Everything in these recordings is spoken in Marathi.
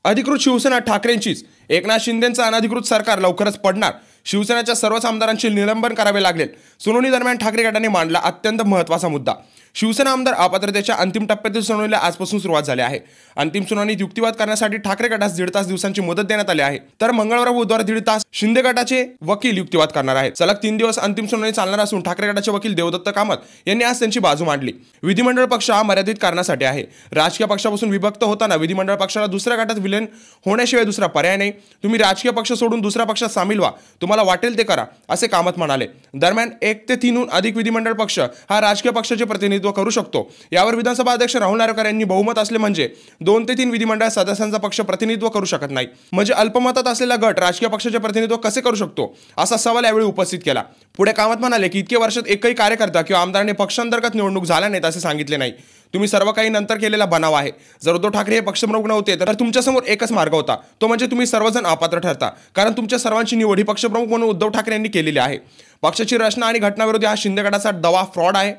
अधिकृत शिवसेना ठाकरेंचीच, एकनाथ शिंदेंचं अनधिकृत सरकार लवकरच पडणार, शिवसेनेच्या सर्वच आमदारांचे निलंबन करावे लागेल. सुनावणी दरम्यान ठाकरे गटाने मांडला अत्यंत महत्त्वाचा मुद्दा. शिवसेना आमदार अपात्रतेच्या अंतिम टप्प्यातील सुनावणीला आजपासून सुरुवात झाली आहे. अंतिम सुनावणीत युक्तिवाद करण्यासाठी ठाकरे गटास 1.5 दिवसांची मुदत देण्यात आली आहे. तर मंगळवार व बुधवार 1.5 तास शिंदे गटाचे वकील युक्तिवाद करणार आहेत. सलग 3 दिवस अंतिम सुनावणी चालणार असून ठाकरे गटाचे वकील देवदत्त कामत यांनी आज त्यांची बाजू मांडली. विधिमंडळ पक्ष हा मर्यादित कारणासाठी आहे. राजकीय पक्षापासून विभक्त होताना विधिमंडळ पक्षाला दुसऱ्या गटात विलीन होण्याशिवाय दुसरा पर्याय नाही. तुम्ही राजकीय पक्ष सोडून दुसऱ्या पक्षात सामील व्हा, तुम्हाला वाटेल ते करा, असे कामत म्हणाले. दरम्यान 1 ते 3हून अधिक विधिमंडळ पक्ष हा राजकीय पक्षाचे प्रतिनिधित्व करू शकतो. यावर विधानसभा अध्यक्ष राहुल नार्वेकर यांनी बहुमत असले म्हणजे 2 ते 3 विधिमंडळ सदस्यांचा पक्ष प्रतिनिधित्व करू शकत नाही. म्हणजे अल्पमतात असलेला गट राजकीय पक्षाचे प्रतिनिधित्व कसे करू शकतो, असा सवाल यावेळी उपस्थित केला. पुढे कामत म्हणाले की इतके वर्षात एकही कार्यकर्ता किंवा आमदारांनी पक्षांतर्गत निवडणूक झाल्या नाहीत असे सांगितले नाही. तुम्ही सर्व काही नंतर केलेला बनाव आहे. जर उद्धव ठाकरे हे पक्षप्रमुख नव्हते तर तुमच्यासमोर एकच मार्ग होता, तो म्हणजे तुम्ही सर्वजण अपात्र ठरता. कारण तुमच्या सर्वांची निवड ही पक्षप्रमुख म्हणून उद्धव ठाकरे यांनी केलेली आहे. पक्षाची रचना आणि घटनाविरोधी हा शिंदे गटाचा दावा फ्रॉड आहे.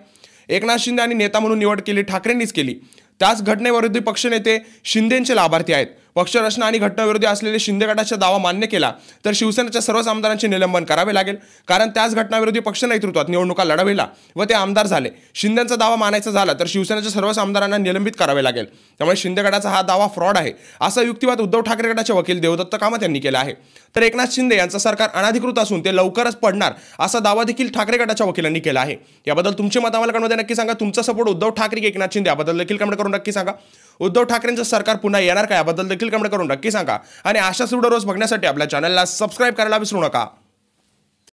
एकनाथ शिंदे आणि नेता म्हणून निवड केली ठाकरेंनीच केली. त्याच घटनेविरोधी पक्षनेते शिंदेंचे लाभार्थी आहेत. पक्ष रचना आणि घटनाविरोधी असलेले शिंदे गटाचा दावा मान्य केला तर शिवसेनेच्या सर्वच आमदारांचे निलंबन करावे लागेल. कारण त्याच घटनाविरोधी पक्ष नेतृत्वात निवडणुका लढविला व ते आमदार झाले. शिंदेंचा दावा मानायचा झाला तर शिवसेनेच्या सर्वच आमदारांना निलंबित करावे लागेल. त्यामुळे शिंदे गटाचा हा दावा फ्रॉड आहे, असा युक्तिवाद उद्धव ठाकरे गटाचे वकील देवदत्त कामत यांनी केला आहे. तर एकनाथ शिंदे यांचं सरकार अनधिकृत असून ते लवकरच पडणार, असा दावा देखील ठाकरे गटाच्या वकिलांनी केला आहे. याबद्दल तुमचे मत आम्हाला कमेंटमध्ये नक्की सांगा. तुमचा सपोर्ट उद्धव ठाकरे की एकनाथ शिंदे याबद्दल देखील कमेंट करून नक्की सांगा. उद्धव ठाकरेंचं सरकार पुन्हा येणार का याबद्दल देखील कमेंट करून नक्की सांगा. आणि अशाच व्हिडिओ रोज बघण्यासाठी आपल्या चॅनलला सबस्क्राईब करायला विसरू नका.